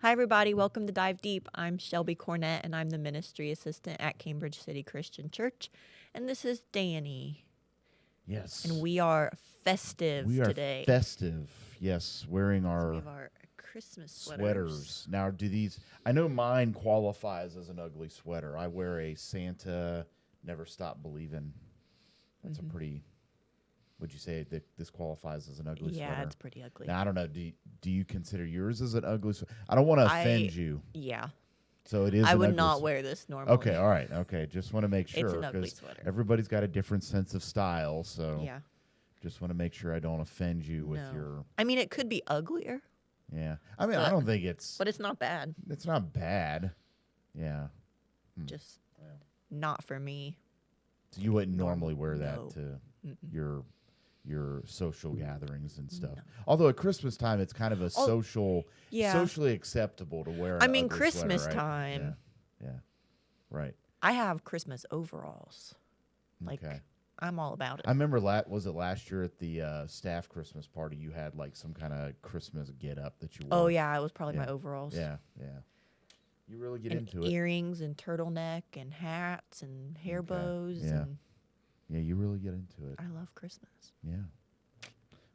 Hi, everybody. Welcome to Dive Deep. I'm Shelby Cornett, and I'm the ministry assistant at Cambridge City Christian Church. And this is Danny. Yes. And we are festive We are today. festive. Yes, wearing So we our have our Christmas sweaters. Now, do these? I know mine qualifies as an ugly sweater. I wear a Santa Never Stop Believing. That's a pretty. Would you say that this qualifies as an ugly sweater? Yeah, it's pretty ugly. Now, I don't know. Do you consider yours as an ugly sweater? I don't want to offend you. Yeah. So it is. I an would ugly not wear this normally. Okay, all right. Okay, just want to make sure. It's an ugly 'cause sweater. Everybody's got a different sense of style, so Yeah. just want to make sure I don't offend you with No. your. I mean, it could be uglier, Yeah, I mean, I don't think it's. but it's not bad. It's not bad. Yeah. Just not for me. So you wouldn't normally wear that No. to Mm-mm. your social gatherings and stuff. No. Although at Christmas time, it's kind of a Yeah. socially acceptable to wear. I an mean, ugly Christmas sweater, right? time. Yeah. Right. I have Christmas overalls. Like, Okay. I'm all about it. I remember was it last year at the staff Christmas party? You had like some kind of Christmas get up that you wore. Oh, yeah, it was probably Yeah. my overalls. Yeah. You really get And into it. earrings and turtleneck and hats and hair Okay. bows. Yeah. And Yeah, you really get into it. I love Christmas. Yeah.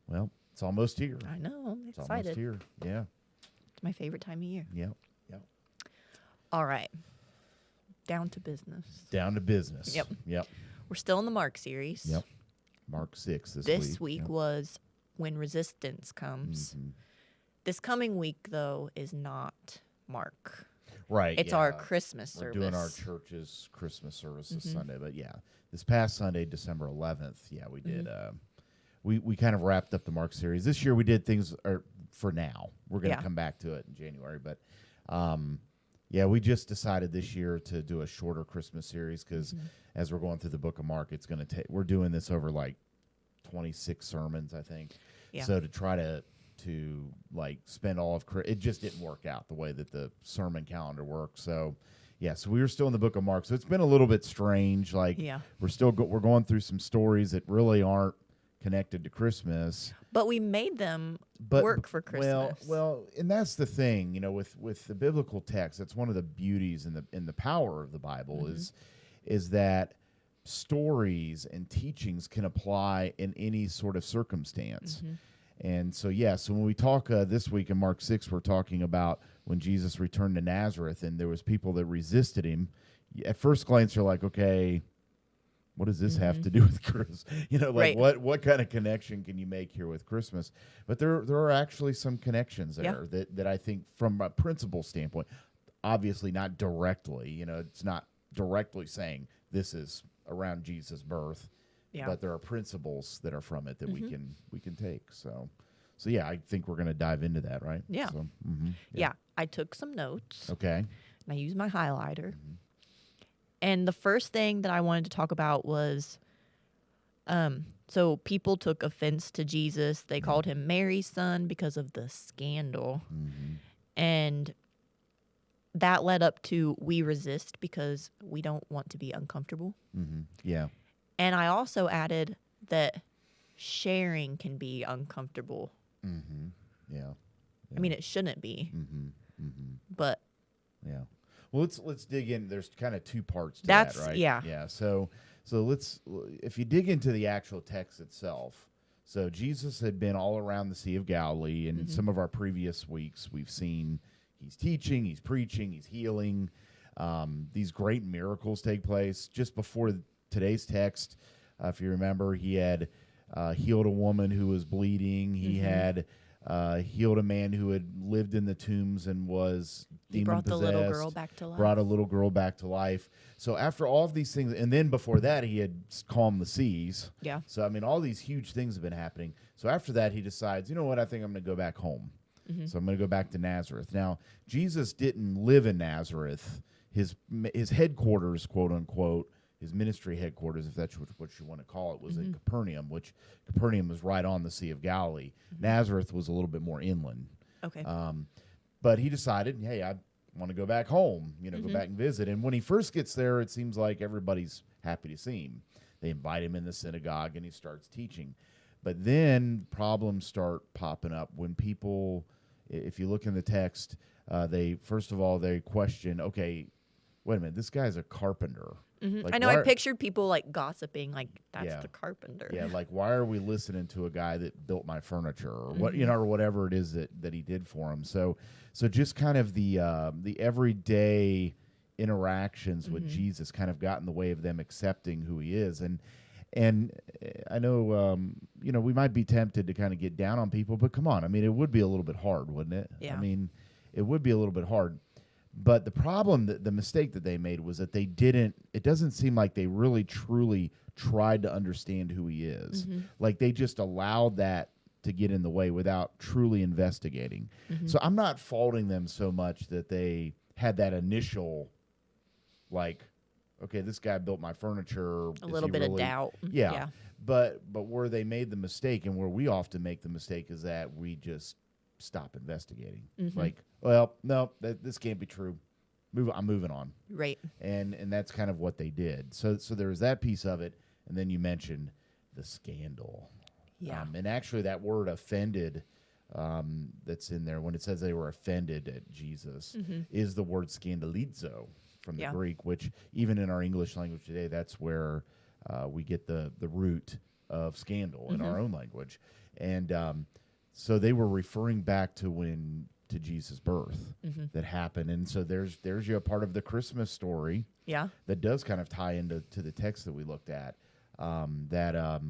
Well, it's almost here. I know. I'm It's excited. almost here. Yeah. It's my favorite time of year. Yep. All right. Down to business. Down to business. Yep. Yep. We're still in the Mark series. Yep. Mark 6 this This week. week was When Resistance Comes. Mhm. This coming week, though, is not Mark. Right. It's our Christmas We're service. doing our church's Christmas service this Mhm. Sunday. But yeah, this past Sunday, December 11th, we did. Mm-hmm. We kind of wrapped up the Mark series. This year we did things for now. We're going to Yeah. come back to it in January. But we just decided this year to do a shorter Christmas series because Mm-hmm. as we're going through the book of Mark, it's going to take, we're doing this over like 26 sermons, I think. Yeah. So to try to like spend all of it just didn't work out the way that the sermon calendar works. So so we were still in the book of Mark. So it's been a little bit strange. Like Yeah. we're still we're going through some stories that really aren't connected to Christmas. But we made them But work for Christmas. Well, and that's the thing, with the biblical text. That's one of the beauties in the power of the Bible Mm-hmm. is that stories and teachings can apply in any sort of circumstance. Mm-hmm. And so, so when we talk this week in Mark 6, we're talking about when Jesus returned to Nazareth and there was people that resisted him. At first glance, you're like, okay, what does this have to do with Christmas? Right. what kind of connection can you make here with Christmas? But there are actually some connections there that I think from a principle standpoint, obviously not directly, it's not directly saying this is around Jesus' birth. Yeah. But there are principles that are from it that we can take. So I think we're going to dive into that, right? Yeah. So, Yeah. I took some notes. Okay. And I used my highlighter. And the first thing that I wanted to talk about was so people took offense to Jesus. They called him Mary's son because of the scandal. And that led up to we resist because we don't want to be uncomfortable. Yeah. And I also added that sharing can be uncomfortable. Yeah. I mean, it shouldn't be, Mm-hmm. but Yeah. Well, let's dig in. There's kind of two parts to That's- that, right? yeah. Yeah. So if you dig into the actual text itself, so Jesus had been all around the Sea of Galilee, and in some of our previous weeks, we've seen he's teaching, he's preaching, he's healing. These great miracles take place. Just before today's text, if you remember, he had healed a woman who was bleeding. He had healed a man who had lived in the tombs and was he demon brought the little possessed, girl back to life. brought a little girl back to life. So after all of these things, and then before that, he had calmed the seas. Yeah. So, I mean, all these huge things have been happening. So after that, he decides, you know what, I think I'm going to go back home. So I'm going to go back to Nazareth. Now, Jesus didn't live in Nazareth. His headquarters, quote unquote, his ministry headquarters, if that's what you want to call it, was in Capernaum, which Capernaum was right on the Sea of Galilee. Nazareth was a little bit more inland. Okay. But he decided, hey, I want to go back home, go back and visit. And when he first gets there, it seems like everybody's happy to see him. They invite him in the synagogue, and he starts teaching. But then problems start popping up when people, if you look in the text, They first of all they question, okay, wait a minute, this guy's a carpenter. Like, I know. why I are- pictured people like gossiping, like that's Yeah. the carpenter. Yeah, like why are we listening to a guy that built my furniture or what or whatever it is that he did for him? So just kind of the everyday interactions with Jesus kind of got in the way of them accepting who he is. And I know we might be tempted to kind of get down on people, but come on, I mean it would be a little bit hard, wouldn't it? Yeah. I mean it would be a little bit hard. But the problem, the mistake that they made was that they didn't, it doesn't seem like they really truly tried to understand who he is. Like they just allowed that to get in the way without truly investigating. So I'm not faulting them so much that they had that initial, like, okay, this guy built my furniture. A little bit of doubt. Yeah. But where they made the mistake and where we often make the mistake is that we just stop investigating. Like, well, no, this can't be true. I'm moving on. Right. And that's kind of what they did. So there was that piece of it, and then you mentioned the scandal. Yeah. And actually, that word "offended" that's in there when it says they were offended at Jesus is the word "scandalizo" from the Greek, which even in our English language today, that's where we get the root of scandal in our own language, and so they were referring back to Jesus' birth that happened. And so there's a part of the Christmas story that does kind of tie into the text that we looked at, that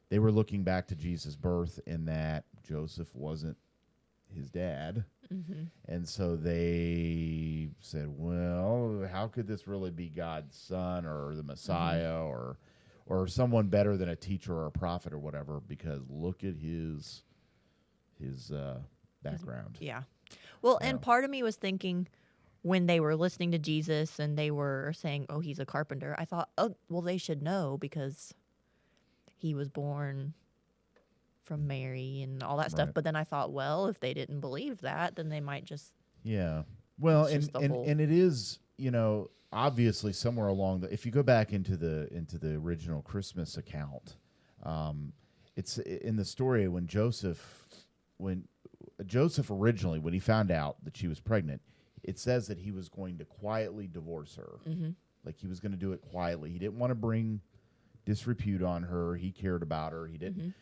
they were looking back to Jesus' birth and that Joseph wasn't his dad. And so they said, well, how could this really be God's son or the Messiah or someone better than a teacher or a prophet or whatever, because look at his background. Yeah. Well, and part of me was thinking when they were listening to Jesus and they were saying, oh, he's a carpenter, I thought, oh, well, they should know because he was born from Mary and all that stuff. Right. But then I thought, well, if they didn't believe that, then they might just. Yeah. Well, It's just the whole- and it is, obviously somewhere along if you go back into the original Christmas account, it's in the story when Joseph originally, when he found out that she was pregnant, it says that he was going to quietly divorce her. Like he was going to do it quietly. He didn't want to bring disrepute on her. He cared about her. He didn't,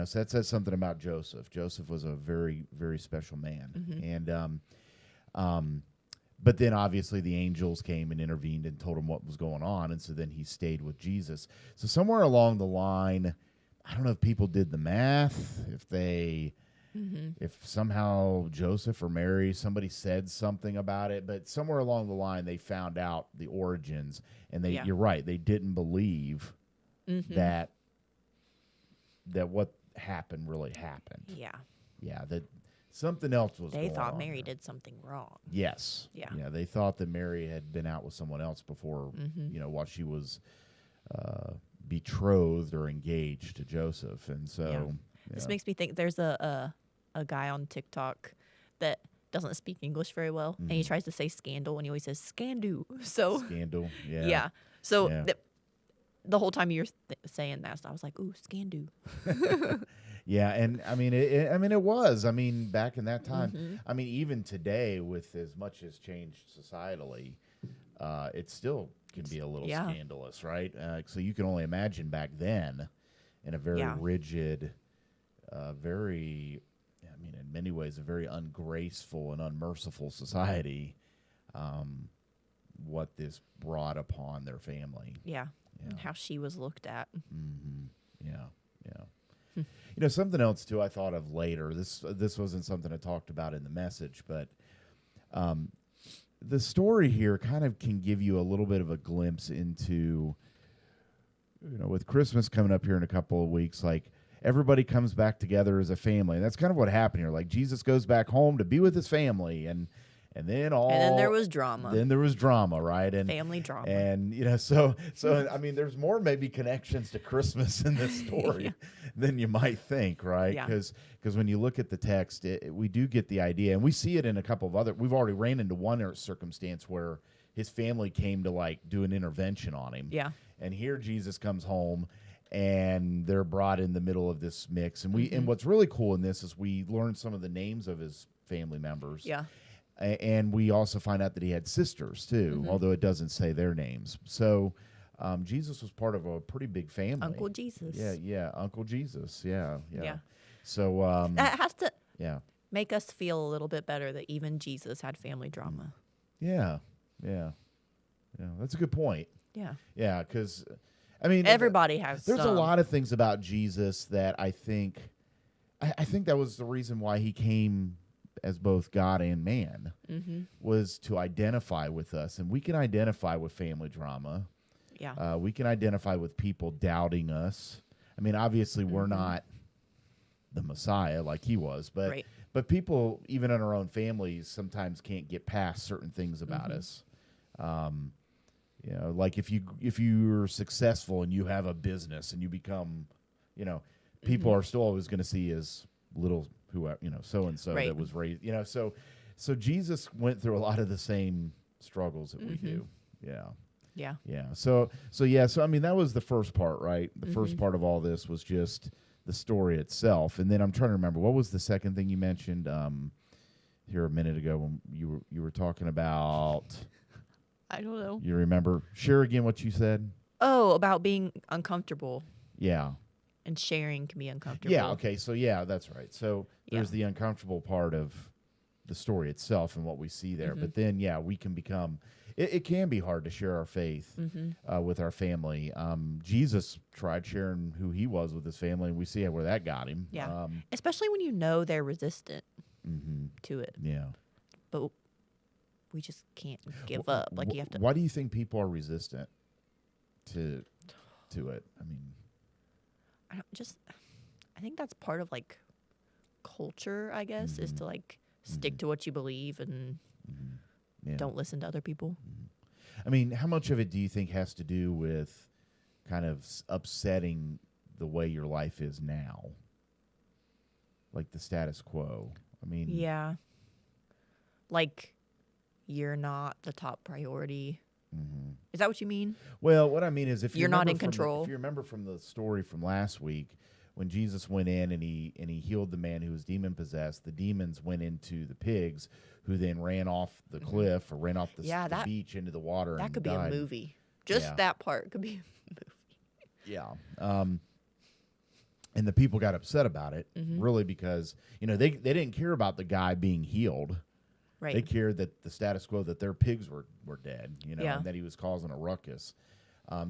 so that says something about Joseph. Joseph was a very, very special man. And, but then obviously the angels came and intervened and told him what was going on. And so then he stayed with Jesus. So somewhere along the line, I don't know if people did the math, if somehow Joseph or Mary, somebody said something about it, but somewhere along the line they found out the origins, and you're right, they didn't believe that what happened really happened. Yeah. Yeah, that something else was They going thought on Mary there. did something wrong. Yes. Yeah. Yeah, they thought that Mary had been out with someone else before, while she was betrothed or engaged to Joseph. And so This makes me think there's a guy on TikTok that doesn't speak English very well, and he tries to say scandal, and he always says scandu. So scandal. Yeah. yeah. So Yeah. the whole time you were saying that, I was like, ooh, scandu. Yeah, and I mean, it was. I mean, back in that time. I mean, even today, with as much as changed societally, it still can be a little scandalous, right? So you can only imagine back then, in a very rigid, in many ways, a very ungraceful and unmerciful society, what this brought upon their family. Yeah. And how she was looked at. Yeah. Something else too I thought of later. This wasn't something I talked about in the message, but the story here kind of can give you a little bit of a glimpse into, with Christmas coming up here in a couple of weeks, like everybody comes back together as a family. And that's kind of what happened here. Like Jesus goes back home to be with his family, and then there was drama. Then there was drama, right? And family drama. And so I mean, there's more maybe connections to Christmas in this story than you might think, right? Yeah. Because when you look at the text, we do get the idea, and we see it in a couple of other. We've already ran into one circumstance where his family came to do an intervention on him. Yeah. And here Jesus comes home, and they're brought in the middle of this mix. And and what's really cool in this is we learn some of the names of his family members. Yeah. And we also find out that he had sisters too, although it doesn't say their names. So Jesus was part of a pretty big family. Uncle Jesus. Yeah, Uncle Jesus. Yeah. Yeah. So That has to yeah, make us feel a little bit better that even Jesus had family drama. yeah. That's a good point. Yeah. Yeah, because I mean, Everybody has there's a some. lot of things about Jesus that I think that was the reason why he came as both God and man, was to identify with us. And we can identify with family drama. Yeah. We can identify with people doubting us. I mean, obviously, we're not the Messiah like he was, but Right. but people, even in our own families, sometimes can't get past certain things about us. Like if you're successful and you have a business and you become, people are still always going to see as little so and so Right. that was raised, so Jesus went through a lot of the same struggles that we do. Yeah. Yeah. So I mean, that was the first part, right? The first part of all this was just the story itself, and then I'm trying to remember what was the second thing you mentioned here a minute ago when you were talking about. I don't know. You remember? Share again what you said. Oh, about being uncomfortable. Yeah. And sharing can be uncomfortable. Yeah. Okay. So yeah, that's right. So there's the uncomfortable part of the story itself and what we see there, but then we can become. It can be hard to share our faith with our family. Jesus tried sharing who he was with his family, and we see where that got him. Yeah. Especially when they're resistant to it. Yeah. But we just can't give up. Like, you have to. Why do you think people are resistant to it? I mean, I think that's part of like culture, I guess, is to like stick to what you believe and don't listen to other people. I mean, how much of it do you think has to do with kind of upsetting the way your life is now? Like the status quo. I mean, Yeah. Like, you're not the top priority. Is that what you mean? Well, what I mean is, if You're not in from control. if you remember from the story from last week, when Jesus went in and he healed the man who was demon possessed, the demons went into the pigs, who then ran off the cliff or ran off the beach into the water. That and could be died. a movie. Just that part could be a movie. Yeah. And the people got upset about it, really, because they didn't care about the guy being healed. Right. They cared that the status quo, that their pigs were dead, and that he was causing a ruckus.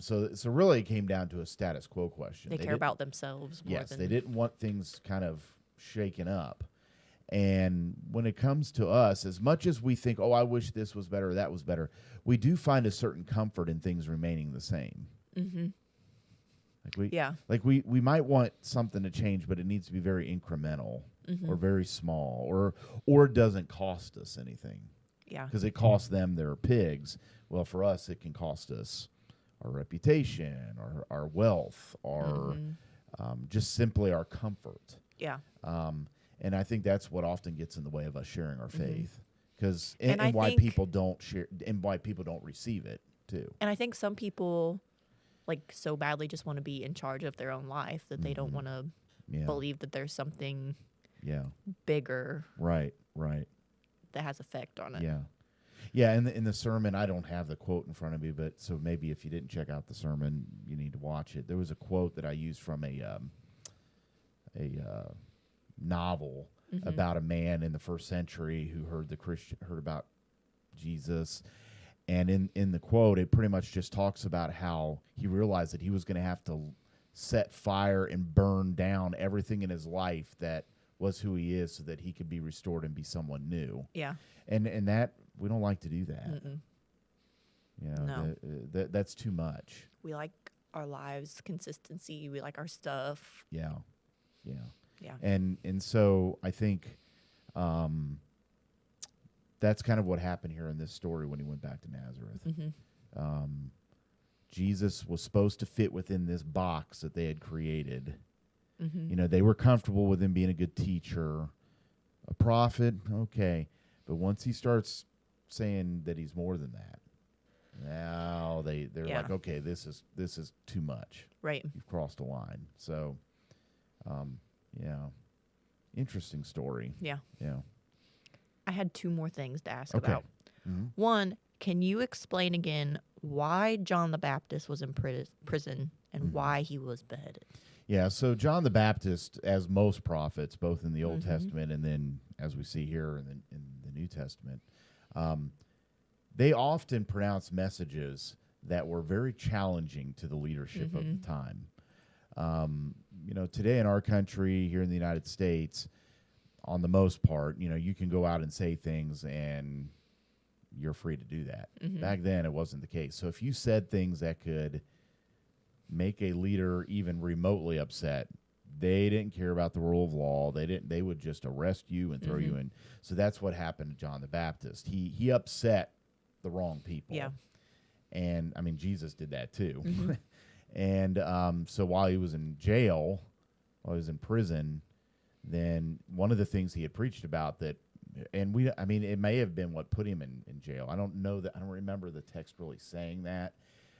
So really it came down to a status quo question. They care about themselves more Yes, than... they didn't want things kind of shaken up. And when it comes to us, as much as we think, oh, I wish this was better or that was better, we do find a certain comfort in things remaining the same. Like we might want something to change, but it needs to be very incremental or very small, or it doesn't cost us anything. Yeah. Because it costs them their pigs. Well, for us, it can cost us our reputation, or our wealth, or just simply our comfort. Yeah. And I think that's what often gets in the way of us sharing our faith, because And why think- people don't share, and why people don't receive it too. And I think some people like so badly just want to be in charge of their own life that they don't want to believe that there's something bigger Right. that has effect on it. Yeah. In the sermon, I don't have the quote in front of me, but so maybe if you didn't check out the sermon, you need to watch it. There was a quote that I used from a novel about a man in the first century who heard about Jesus. And in the quote, it pretty much just talks about how he realized that he was going to have to set fire and burn down everything in his life that was who he is, so that he could be restored and be someone new. Yeah. And that we don't like to do that. No. That's too much. We like our lives consistency. We like our stuff. Yeah. Yeah. And so I think that's kind of what happened here in this story when he went back to Nazareth. Jesus was supposed to fit within this box that they had created. They were comfortable with him being a good teacher, a prophet, okay. But once he starts saying that he's more than that, now they're like, okay, this is too much. Right. You've crossed a line. So, interesting story. Yeah. I had two more things to ask Okay. about. Mm-hmm. One, can you explain again why John the Baptist was in prison and why he was beheaded? Yeah, so John the Baptist, as most prophets, both in the Old Mhm. Testament and then as we see here in the New Testament, um, they often pronounced messages that were very challenging to the leadership of the time. Today in our country, here in the United States, on the most part, you can go out and say things and you're free to do that. Back then, it wasn't the case. So if you said things that could make a leader even remotely upset, they didn't care about the rule of law. They would just arrest you and throw you in. So that's what happened to John the Baptist. He upset the wrong people. Yeah. And I mean, Jesus did that too. And so while he was in jail, while he was in prison, then one of the things he had preached about that, and it may have been what put him in jail. I don't remember the text really saying that,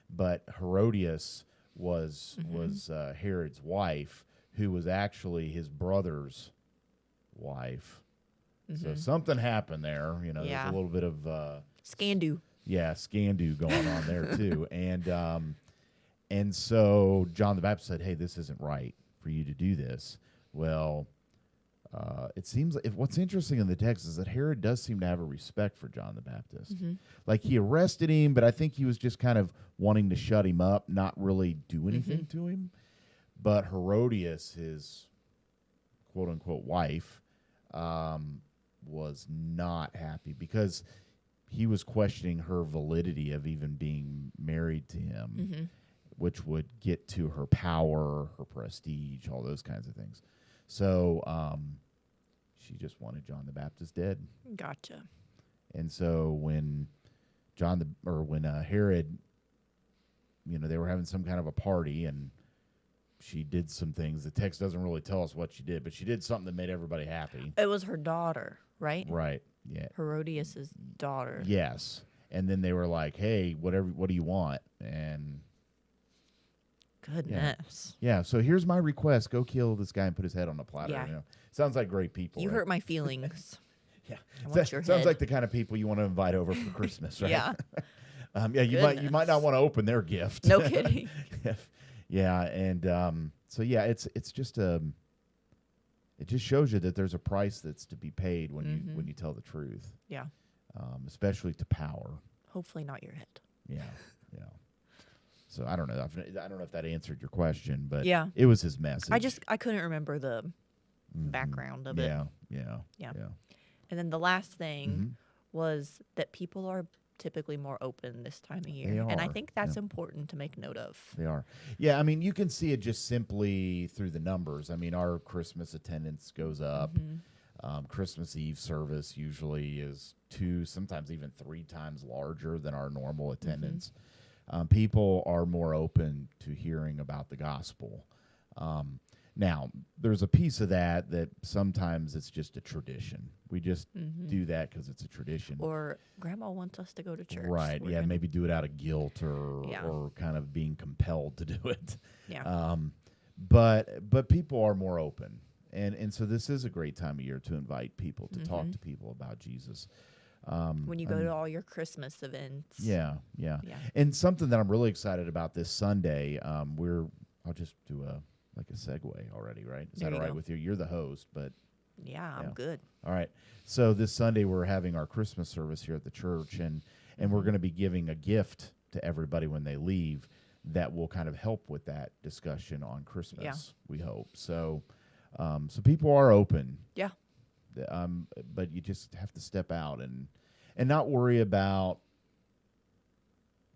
but Herodias was Herod's wife, who was actually his brother's wife. So something happened there. There's Yeah. a little bit of Scandu. scandu going on there too. And so John the Baptist said, "Hey, this isn't right for you to do this." Well, it seems like what's interesting in the text is that Herod does seem to have a respect for John the Baptist. Like he arrested him, but I think he was just kind of wanting to shut him up, not really do anything to him. But Herodias, his quote unquote wife, was not happy because he was questioning her validity of even being married to him, which would get to her power, her prestige, all those kinds of things. So she just wanted John the Baptist dead. Gotcha. And so when Herod, they were having some kind of a party and she did some things. The text doesn't really tell us what she did, but she did something that made everybody happy. It was her daughter, right? Right. Yeah. Herodias' daughter. Yes. And then they were like, "Hey, what do you want?" And Goodness. yeah, so here's my request. Go kill this guy and put his head on a platter. Yeah. Sounds like great people. You right? hurt my feelings. Yeah. I want your Sounds head. like the kind of people you want to invite over for Christmas, right? Yeah. You might not want to open their gift. No kidding. Yeah, and it's just it just shows you that there's a price that's to be paid when you tell the truth. Yeah. Especially to power. Hopefully not your head. Yeah. So I don't know. I don't know if that answered your question, but Yeah. it was his message. I couldn't remember the background of it. Yeah. And then the last thing was that people are typically more open this time of year. They And I are, think that's important to make note of. They are. Yeah, I mean, you can see it just simply through the numbers. I mean, our Christmas attendance goes up. Christmas Eve service usually is 2, sometimes even 3 times larger than our normal attendance. People are more open to hearing about the gospel. Now, there's a piece of that sometimes it's just a tradition. We just do that because it's a tradition. Or grandma wants us to go to church. Right. We're Yeah. gonna- Maybe do it out of guilt or kind of being compelled to do it. Yeah. But people are more open. And so this is a great time of year to invite people, to talk to people about Jesus. When you go to all your Christmas events. Yeah. Yeah. And something that I'm really excited about this Sunday, I'll just do a segue already, right? Is There that you all right go. with you? You're the host, but Yeah, I'm Yeah. good. all right. So this Sunday we're having our Christmas service here at the church, and we're going to be giving a gift to everybody when they leave that will kind of help with that discussion on Christmas. We hope so. So people are open. Yeah. But you just have to step out and not worry about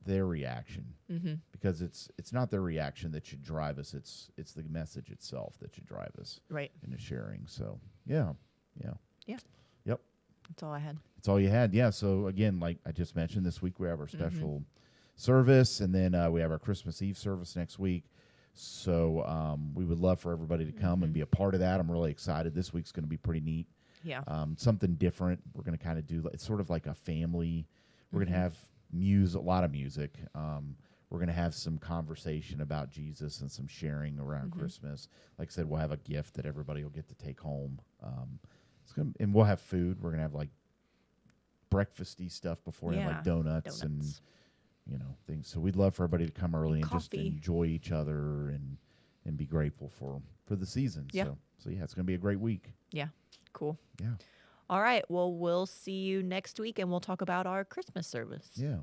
their reaction, because it's not their reaction that should drive us. It's the message itself that should drive us Right. into sharing. So yeah. Yep. That's all I had. That's all you had. Yeah. So again, like I just mentioned, this week we have our special service, and then we have our Christmas Eve service next week. So we would love for everybody to come and be a part of that. I'm really excited. This week's going to be pretty neat. Yeah. Something different. We're going to kind of do. It's sort of like a family. We're going to have a lot of music. We're going to have some conversation about Jesus and some sharing around Christmas. Like I said, we'll have a gift that everybody will get to take home. And we'll have food. We're going to have like breakfasty stuff beforehand, like donuts and things. So we'd love for everybody to come early and just coffee. enjoy each other and be grateful for the season. Yeah. So yeah, it's gonna be a great week. Yeah. Cool. Yeah. All right. Well, we'll see you next week and we'll talk about our Christmas service. Yeah.